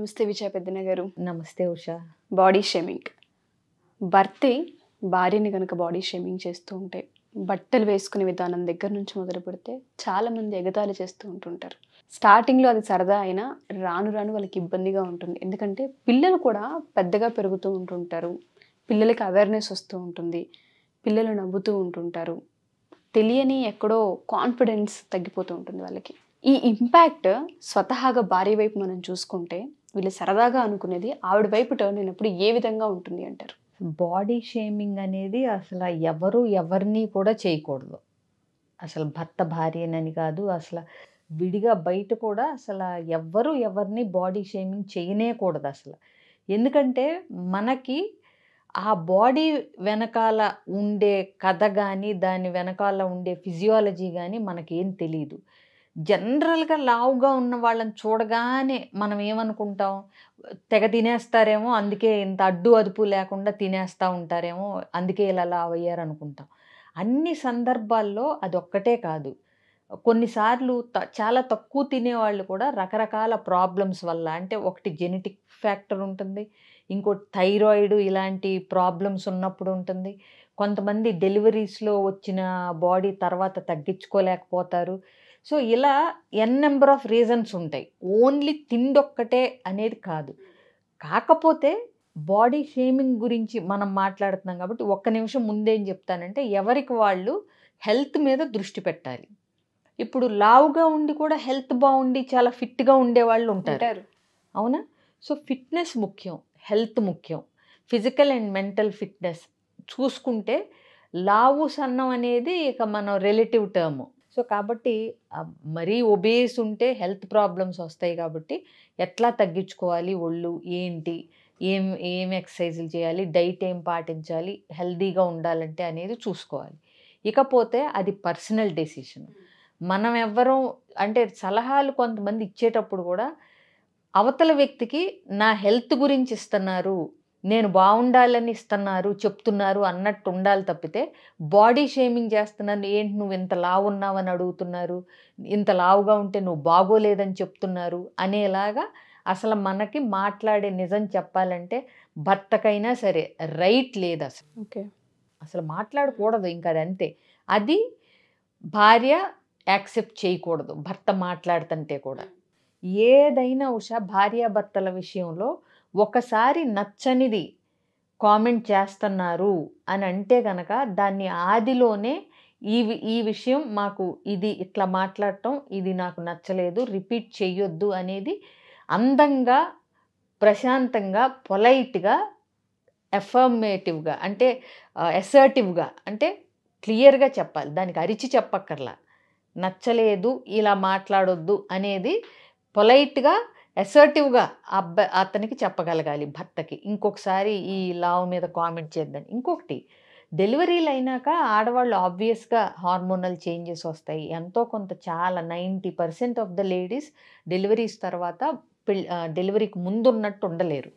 నమస్తే విజయ పెద్దన గారు. నమస్తే ఉషా. Body shaming. భర్తే భార్యని కనుక బాడీ షేమింగ్ చేస్తూ ఉంటే, బట్టలు వేసుకునే విధానం దగ్గర నుంచి మొదలు పెడితే చాలామంది ఎగతాళి చేస్తూ ఉంటుంటారు. స్టార్టింగ్లో అది సరదా అయినా రాను రాను వాళ్ళకి ఇబ్బందిగా ఉంటుంది. ఎందుకంటే పిల్లలు కూడా పెద్దగా పెరుగుతూ ఉంటుంటారు, పిల్లలకి అవేర్నెస్ వస్తూ ఉంటుంది, పిల్లలు నవ్వుతూ ఉంటుంటారు, తెలియని ఎక్కడో కాన్ఫిడెన్స్ తగ్గిపోతూ ఉంటుంది వాళ్ళకి. ఈ ఇంపాక్ట్ స్వతహాగా భార్య వైపు మనం చూసుకుంటే వీళ్ళు సరదాగా అనుకునేది ఆవిడ వైపు టర్న్ అయినప్పుడు ఏ విధంగా ఉంటుంది అంటారు? బాడీ షేమింగ్ అనేది అసలు ఎవరిని కూడా చేయకూడదు. అసలు భర్త భార్యనని కాదు, అసలు విడిగా బయట కూడా అసలు ఎవరిని బాడీ షేమింగ్ చేయనేకూడదు అసలు. ఎందుకంటే మనకి ఆ బాడీ వెనకాల ఉండే కథ కానీ, దాని వెనకాల ఉండే ఫిజియాలజీ కానీ మనకేం తెలీదు. జనరల్గా లావుగా ఉన్న వాళ్ళని చూడగానే మనం ఏమనుకుంటాం, తెగ తినేస్తారేమో, అందుకే ఇంత అడ్డు అదుపు లేకుండా తినేస్తూ ఉంటారేమో, అందుకే ఇలా లావు అయ్యారు అనుకుంటాం. అన్ని సందర్భాల్లో అదొక్కటే కాదు, కొన్నిసార్లు చాలా తక్కువ తినేవాళ్ళు కూడా రకరకాల ప్రాబ్లమ్స్ వల్ల, అంటే ఒకటి జెనెటిక్ ఫ్యాక్టర్ ఉంటుంది, ఇంకోటి థైరాయిడ్ ఇలాంటి ప్రాబ్లమ్స్ ఉన్నప్పుడు ఉంటుంది, కొంతమంది డెలివరీస్లో వచ్చిన బాడీ తర్వాత తగ్గించుకోలేకపోతారు. సో ఇలా నెంబర్ ఆఫ్ రీజన్స్ ఉంటాయి. ఓన్లీ తిండొక్కటే అనేది కాదు. కాకపోతే బాడీ షేమింగ్ గురించి మనం మాట్లాడుతున్నాం కాబట్టి ఒక్క నిమిషం ముందేం చెప్తానంటే, ఎవరికి వాళ్ళు హెల్త్ మీద దృష్టి పెట్టాలి. ఇప్పుడు లావుగా ఉండి కూడా హెల్త్ బాగుండి చాలా ఫిట్గా ఉండేవాళ్ళు ఉంటారు, అవునా? సో ఫిట్నెస్ ముఖ్యం, హెల్త్ ముఖ్యం. ఫిజికల్ అండ్ మెంటల్ ఫిట్నెస్ చూసుకుంటే లావు సన్నం అనేది ఇక మనం రిలేటివ్ టర్మ్. సో కాబట్టి మరీ ఒబేస్ ఉంటే హెల్త్ ప్రాబ్లమ్స్ వస్తాయి. కాబట్టి ఎట్లా తగ్గించుకోవాలి, ఒళ్ళు ఏంటి, ఏం ఎక్సర్సైజులు చేయాలి, డైట్ ఏం పాటించాలి, హెల్తీగా ఉండాలంటే అనేది చూసుకోవాలి. ఇకపోతే అది పర్సనల్ డెసిషన్. మనం ఎవ్వరం అంటే సలహాలు కొంతమంది ఇచ్చేటప్పుడు కూడా అవతల వ్యక్తికి నా హెల్త్ గురించి ఇస్తున్నారు, నేను బాగుండాలని ఇస్తున్నారు, చెప్తున్నారు అన్నట్టు ఉండాలి తప్పితే బాడీ షేమింగ్ చేస్తున్నారు, ఏంటి నువ్వు ఇంత లావు ఉన్నావని అడుగుతున్నారు, ఇంత లావుగా ఉంటే నువ్వు బాగోలేదని చెప్తున్నారు అనేలాగా అసలు మనకి మాట్లాడే నిజం చెప్పాలంటే భర్తకైనా సరే రైట్ లేదు అసలు. ఓకే, అసలు మాట్లాడకూడదు, ఇంకా అది అంతే. అది భార్య యాక్సెప్ట్ చేయకూడదు భర్త మాట్లాడుతుంటే కూడా. ఏదైనా ఉషా భార్యాభర్తల విషయంలో ఒకసారి నచ్చనిది కామెంట్ చేస్తున్నారు అని అంటే కనుక దాన్ని ఆదిలోనే ఈ విషయం మాకు ఇది ఇట్లా మాట్లాడటం ఇది నాకు నచ్చలేదు, రిపీట్ చెయ్యొద్దు అనేది అందంగా, ప్రశాంతంగా, పొలైట్గా, ఎఫర్మేటివ్గా అంటే అసర్టివ్గా అంటే క్లియర్గా చెప్పాలి. దానికి అరిచి చెప్పక్కర్లా. నచ్చలేదు, ఇలా మాట్లాడొద్దు అనేది పొలైట్గా, అసర్టివ్గా అతనికి చెప్పగలగాలి భర్తకి. ఇంకొకసారి ఈ లావు మీద కామెంట్ చేద్దాం. ఇంకొకటి, డెలివరీలు అయినాక ఆడవాళ్ళు ఆబ్వియస్గా హార్మోనల్ చేంజెస్ వస్తాయి. ఎంతో కొంత చాలా 90% ఆఫ్ ద లేడీస్ డెలివరీస్ తర్వాత డెలివరీకి ముందు ఉన్నట్టు ఉండలేరు.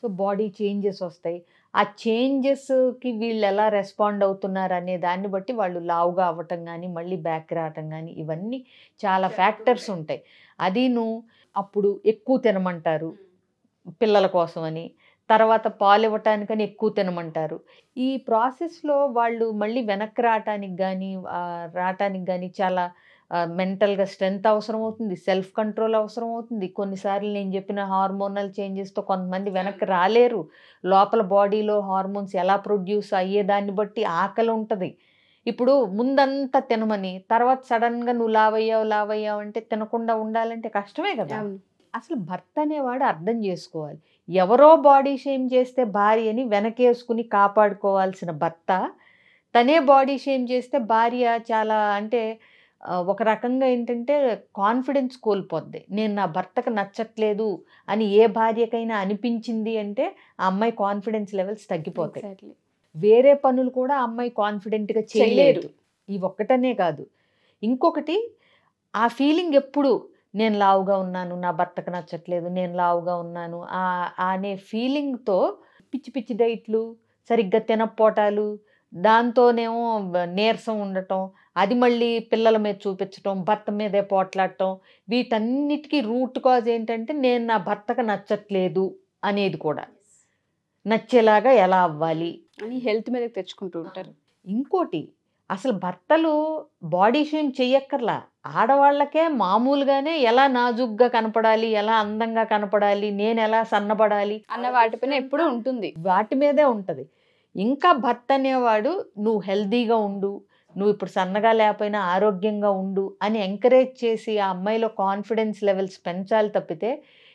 సో బాడీ చేంజెస్ వస్తాయి. ఆ చేంజెస్కి వీళ్ళు ఎలా రెస్పాండ్ అవుతున్నారు అనే దాన్ని బట్టి వాళ్ళు లావుగా అవ్వటం కానీ, మళ్ళీ బ్యాక్ రావటం కానీ, ఇవన్నీ చాలా ఫ్యాక్టర్స్ ఉంటాయి. అది అప్పుడు ఎక్కువ తినమంటారు పిల్లల కోసం అని, తర్వాత పాలు ఇవ్వటానికని ఎక్కువ తినమంటారు. ఈ ప్రాసెస్లో వాళ్ళు మళ్ళీ వెనక్కి రావటానికి కానీ చాలా మెంటల్గా స్ట్రెంగ్త్ అవసరం అవుతుంది, సెల్ఫ్ కంట్రోల్ అవసరం అవుతుంది. కొన్నిసార్లు నేను చెప్పిన హార్మోనల్ చేంజెస్తో కొంతమంది వెనక్కి రాలేరు. లోపల బాడీలో హార్మోన్స్ ఎలా ప్రొడ్యూస్ అయ్యేదాన్ని బట్టి ఆకలి ఉంటుంది. ఇప్పుడు ముందంతా తినమని తర్వాత సడన్గా నువ్వు లావయ్యావు అంటే తినకుండా ఉండాలంటే కష్టమే కదా. అసలు భర్త అనేవాడు అర్థం చేసుకోవాలి. ఎవరో బాడీ షేమ్ చేస్తే భార్యని వెనకేసుకుని కాపాడుకోవాల్సిన భర్త తనే బాడీ షేమ్ చేస్తే భార్య చాలా అంటే ఒక రకంగా ఏంటంటే కాన్ఫిడెన్స్ కోల్పోద్ది. నేను నా భర్తకు నచ్చట్లేదు అని ఏ భార్యకైనా అనిపించింది అంటే ఆ అమ్మాయి కాన్ఫిడెన్స్ లెవెల్స్ తగ్గిపోతాయి. వేరే పనులు కూడా ఆ అమ్మాయి కాన్ఫిడెంట్గా చేయలేదు. ఈ ఒక్కటనే కాదు, ఇంకొకటి ఆ ఫీలింగ్ ఎప్పుడు నేను లావుగా ఉన్నాను, నా భర్తకు నచ్చట్లేదు, నేను లావుగా ఉన్నాను అనే ఫీలింగ్తో పిచ్చి పిచ్చి డైట్లు, సరిగ్గా తినపోటాలు, దాంతోనేమో నీరసం ఉండటం, అది మళ్ళీ పిల్లల మీద చూపించటం, భర్త మీదే పోట్లాడటం, వీటన్నిటికీ రూట్ కాజ్ ఏంటంటే నేను నా భర్తకు నచ్చట్లేదు అనేది కూడా. నచ్చేలాగా ఎలా అవ్వాలి అని హెల్త్ మీదకి తెచ్చుకుంటూ ఉంటారు. ఇంకోటి, అసలు భర్తలు బాడీ షేమ్ చెయ్యక్కర్లా. ఆడవాళ్ళకే మామూలుగానే ఎలా నాజుగ్గా కనపడాలి, ఎలా అందంగా కనపడాలి, నేను ఎలా సన్నబడాలి అన్న వాటిపైన ఎప్పుడూ ఉంటుంది. వాటి మీదే ఉంటుంది. ఇంకా భర్త అనేవాడు నువ్వు హెల్దీగా ఉండు, నువ్వు ఇప్పుడు సన్నగా లేకపోయినా ఆరోగ్యంగా ఉండు అని ఎంకరేజ్ చేసి ఆ అమ్మాయిలో కాన్ఫిడెన్స్ లెవెల్స్ పెంచాలి తప్పితే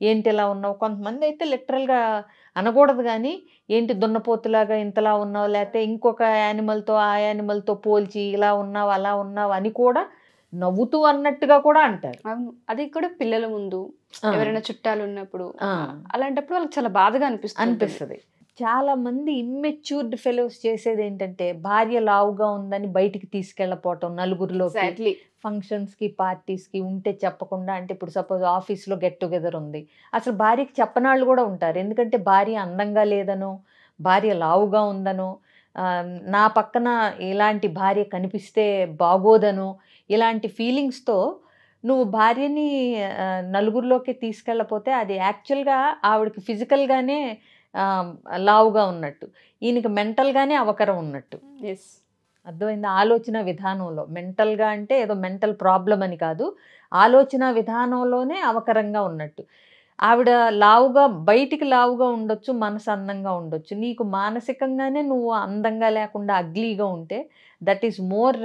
ఏంటి ఇలా ఉన్నావు, కొంతమంది అయితే లిటరల్గా అనకూడదు కానీ ఏంటి దున్నపోతులాగా ఇంతలా ఉన్నావు, లేకపోతే ఇంకొక యానిమల్తో ఆ యానిమల్తో పోల్చి ఇలా ఉన్నావు అలా ఉన్నావు అని కూడా నవ్వుతూ అన్నట్టుగా కూడా అంటారు. అవును, అది కూడా పిల్లల ముందు ఎవరైనా చుట్టాలు ఉన్నప్పుడు అలాంటప్పుడు వాళ్ళకి చాలా బాధగా అనిపిస్తుంది. చాలా మంది ఇమ్మెచ్యూర్డ్ ఫెలోస్ చేసేది ఏంటంటే భార్య లావుగా ఉందని బయటికి తీసుకెళ్ళపోవటం, నలుగురిలో ఫంక్షన్స్కి పార్టీస్కి ఉంటే చెప్పకుండా. అంటే ఇప్పుడు సపోజ్ ఆఫీస్లో గెట్ టుగెదర్ ఉంది, అసలు భార్యకి చెప్పనాళ్ళు కూడా ఉంటారు. ఎందుకంటే భార్య అందంగా లేదనో, భార్య లావుగా ఉందనో, నా పక్కన ఇలాంటి భార్య కనిపిస్తే బాగోదనో, ఇలాంటి ఫీలింగ్స్తో నువ్వు భార్యని నలుగురిలోకి తీసుకెళ్ళపోతే అది యాక్చువల్గా ఆవిడకి ఫిజికల్గానే లావుగా ఉన్నట్టు, ఈయనకి మెంటల్గానే అవకరం ఉన్నట్టు. అర్థమైంది? ఆలోచన విధానంలో మెంటల్గా అంటే ఏదో మెంటల్ ప్రాబ్లం అని కాదు, ఆలోచన విధానంలోనే అవకరంగా ఉన్నట్టు. ఆవిడ లావుగా బయటికి లావుగా ఉండొచ్చు, మనసు అందంగా ఉండొచ్చు, నీకు మానసికంగానే నువ్వు అందంగా లేకుండా అగ్లీగా ఉంటే that is more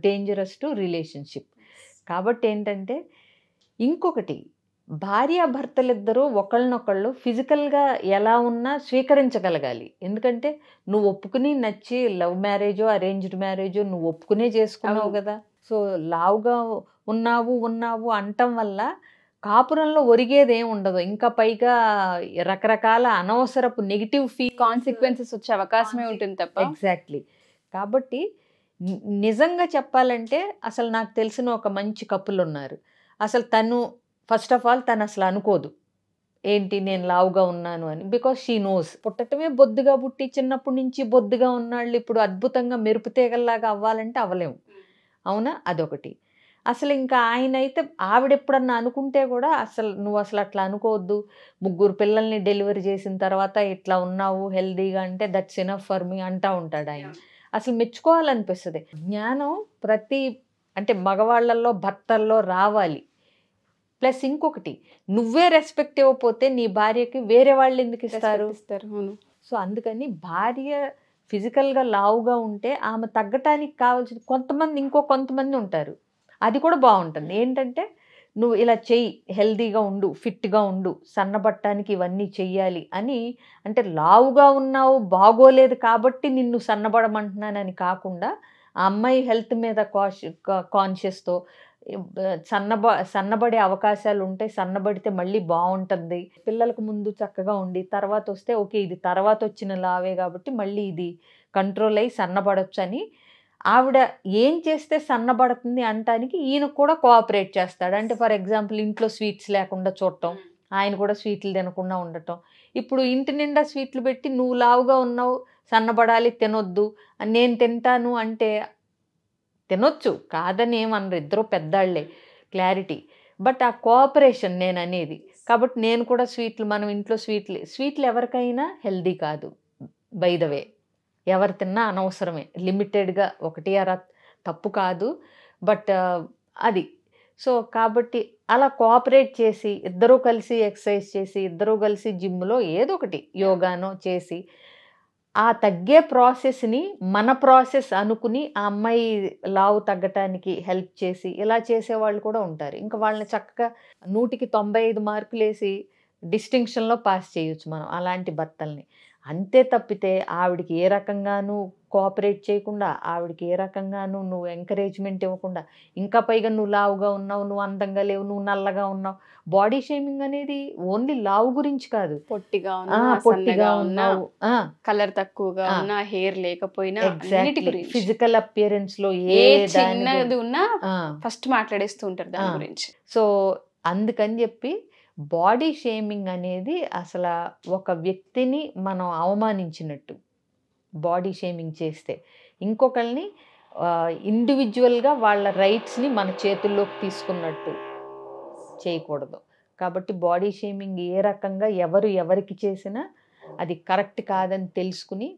dangerous to relationship. కాబట్టి ఏంటంటే ఇంకొకటి, భార్యాభర్తలిద్దరూ ఒకళ్ళనొకళ్ళు ఫిజికల్గా ఎలా ఉన్నా స్వీకరించగలగాలి. ఎందుకంటే నువ్వు ఒప్పుకుని నచ్చి లవ్ మ్యారేజో అరేంజ్డ్ మ్యారేజో నువ్వు ఒప్పుకునే చేసుకున్నావు కదా. సో లావుగా ఉన్నావు అంటం వల్ల కాపురంలో ఒరిగేది ఏం ఉండదు. ఇంకా పైగా రకరకాల అనవసరపు నెగిటివ్ కాన్సిక్వెన్సెస్ వచ్చే అవకాశమే ఉంటుంది తప్ప. ఎగ్జాక్ట్లీ. కాబట్టి నిజంగా చెప్పాలంటే అసలు నాకు తెలిసిన ఒక మంచి కపుల్ ఉన్నారు. అసలు తను ఫస్ట్ ఆఫ్ ఆల్ తను అసలు అనుకోదు ఏంటి నేను లావుగా ఉన్నాను అని, బికాస్ షీ నోస్. పుట్టటమే బొద్దుగా పుట్టి చిన్నప్పటి నుంచి బొద్దుగా ఉన్నాళ్ళు ఇప్పుడు అద్భుతంగా మెరుపు తీగల్లాగా అవ్వాలంటే అవ్వలేము. అవునా? అదొకటి. అసలు ఇంకా ఆయన అయితే ఆవిడెప్పుడన్నా అనుకుంటే కూడా అసలు నువ్వు అసలు అట్లా అనుకోవద్దు, 3 పిల్లల్ని డెలివరీ చేసిన తర్వాత ఇట్లా ఉన్నావు హెల్దీగా అంటే దట్స్ ఎనఫ్ ఫర్ మీ అంటూ ఉంటాడు ఆయన. అసలు మెచ్చుకోవాలనిపిస్తుంది. జ్ఞానం ప్రతి అంటే మగవాళ్ళల్లో భర్తల్లో రావాలి. ప్లస్ ఇంకొకటి, నువ్వే రెస్పెక్ట్ ఇవ్వకపోతే నీ భార్యకి వేరే వాళ్ళు ఎందుకు ఇస్తారు? సో అందుకని భార్య ఫిజికల్గా లావుగా ఉంటే ఆమె తగ్గటానికి కావాల్సిన కొంతమంది ఉంటారు, అది కూడా బాగుంటుంది. ఏంటంటే నువ్వు ఇలా చెయ్యి, హెల్దీగా ఉండు, ఫిట్గా ఉండు, సన్నబట్టడానికి ఇవన్నీ చెయ్యాలి అని. అంటే లావుగా ఉన్నావు బాగోలేదు కాబట్టి నిన్ను సన్నబడమంటున్నానని కాకుండా ఆ అమ్మాయి హెల్త్ మీద కాన్షియస్తో సన్నబడే అవకాశాలు ఉంటాయి, సన్నబడితే మళ్ళీ బాగుంటుంది, పిల్లలకు ముందు చక్కగా ఉండి తర్వాత వస్తే ఓకే ఇది తర్వాత వచ్చిన లావే కాబట్టి మళ్ళీ ఇది కంట్రోల్ అయ్యి సన్నబడొచ్చు అని ఆవిడ ఏం చేస్తే సన్నబడుతుంది అంటానికి ఈయన కూడా కోఆపరేట్ చేస్తాడు. అంటే ఫర్ ఎగ్జాంపుల్ ఇంట్లో స్వీట్స్ లేకుండా చూడటం, ఆయన కూడా స్వీట్లు తినకుండా ఉండటం. ఇప్పుడు ఇంటి నిండా స్వీట్లు పెట్టి నువ్వు లావుగా ఉన్నావు సన్నబడాలి తినొద్దు, నేను తింటాను అంటే తినొచ్చు, కాదని ఏమన్నారు, ఇద్దరు పెద్దాళ్లే, క్లారిటీ. బట్ ఆ కోఆపరేషన్ నేను అనేది. కాబట్టి నేను కూడా మనం ఇంట్లో స్వీట్లు ఎవరికైనా హెల్దీ కాదు, బై ద వే. ఎవరు తిన్నా అనవసరమే, లిమిటెడ్గా 1 తప్పు కాదు, బట్ అది. సో కాబట్టి అలా కోఆపరేట్ చేసి ఇద్దరూ కలిసి ఎక్సర్సైజ్ చేసి ఇద్దరూ కలిసి జిమ్లో ఏదో ఒకటి యోగానో చేసి ఆ తగ్గే ప్రాసెస్ని మన ప్రాసెస్ అనుకుని ఆ అమ్మాయి లావు తగ్గటానికి హెల్ప్ చేసి ఇలా చేసేవాళ్ళు కూడా ఉంటారు. ఇంకా వాళ్ళని చక్కగా 100కి 95 మార్కులు వేసి డిస్టింక్షన్లో పాస్ చేయొచ్చు మనం అలాంటి భర్తల్ని. అంతే తప్పితే ఆవిడికి ఏ రకంగానూ కోఆపరేట్ చేయకుండా, ఆవిడకి ఏ రకంగానూ నువ్వు ఎంకరేజ్మెంట్ ఇవ్వకుండా, ఇంకా పైగా నువ్వు లావుగా ఉన్నావు, నువ్వు అందంగా లేవు, నువ్వు నల్లగా ఉన్నావు. బాడీ షేమింగ్ అనేది ఓన్లీ లావు గురించి కాదు, పొట్టిగా ఉన్నావు, కలర్ తక్కువగా ఉన్నా, హెయిర్ లేకపోయినా, ఫిజికల్ అపియరెన్స్ లో ఏ చిన్నది ఉన్నా ఫస్ట్ మాట్లాడేస్తూ ఉంటారు దాని గురించి. సో అందుకని చెప్పి బాడీ షేమింగ్ అనేది అసలు ఒక వ్యక్తిని మనం అవమానించినట్టు. బాడీ షేమింగ్ చేస్తే ఇంకొకరిని ఇండివిజువల్గా వాళ్ళ రైట్స్ని మన చేతుల్లోకి తీసుకున్నట్టు చేయకూడదు. కాబట్టి బాడీ షేమింగ్ ఏ రకంగా ఎవరికి చేసినా అది కరెక్ట్ కాదని తెలుసుకుని,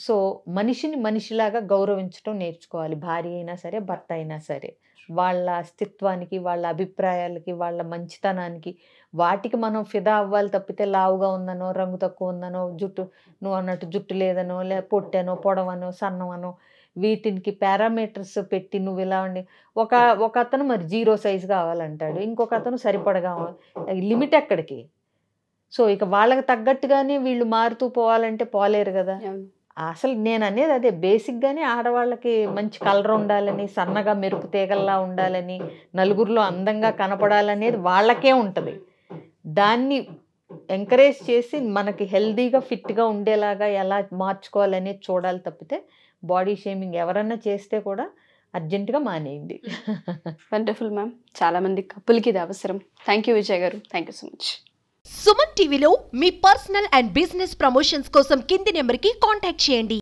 సో మనిషిని మనిషిలాగా గౌరవించడం నేర్చుకోవాలి. భార్య అయినా సరే, భర్త అయినా సరే, వాళ్ళ అస్తిత్వానికి, వాళ్ళ అభిప్రాయాలకి, వాళ్ళ మంచితనానికి, వాటికి మనం ఫిదా అవ్వాలి తప్పితే లావుగా ఉందనో, రంగు తక్కువ ఉందనో, జుట్టు నువ్వు అన్నట్టు జుట్టు లేదనో, పొట్టనో, పొడవనో, సన్నమనో, వీటికి పారామీటర్స్ పెట్టి నువ్వు ఇలా ఉండి ఒక అతను మరి 0 సైజు కావాలంటాడు, ఇంకొక అతను సరిపడగా, లిమిట్ ఎక్కడికి? సో ఇక వాళ్ళకి తగ్గట్టుగానే వీళ్ళు మారుతూ పోవాలంటే పోలేరు కదా. అసలు నేను అనేది అదే, బేసిక్గానే ఆడవాళ్ళకి మంచి కలర్ ఉండాలని, సన్నగా మెరుపు తీగల్లా ఉండాలని, నలుగురిలో అందంగా కనపడాలనేది వాళ్ళకే ఉంటుంది. దాన్ని ఎంకరేజ్ చేసి మనకి హెల్దీగా ఫిట్గా ఉండేలాగా ఎలా మార్చుకోవాలనేది చూడాలి తప్పితే బాడీ షేమింగ్ ఎవరన్నా చేస్తే కూడా అర్జెంటుగా మానేయండి. Wonderful ma'am. చాలామంది కపుల్కి ఇది అవసరం. థ్యాంక్ యూ విజయ్ గారు, thank you so much. Suman టీవీలో మీ పర్సనల్ అండ్ బిజినెస్ ప్రమోషన్స్ కోసం కింది నెంబర్కి కాంటాక్ట్ చేయండి.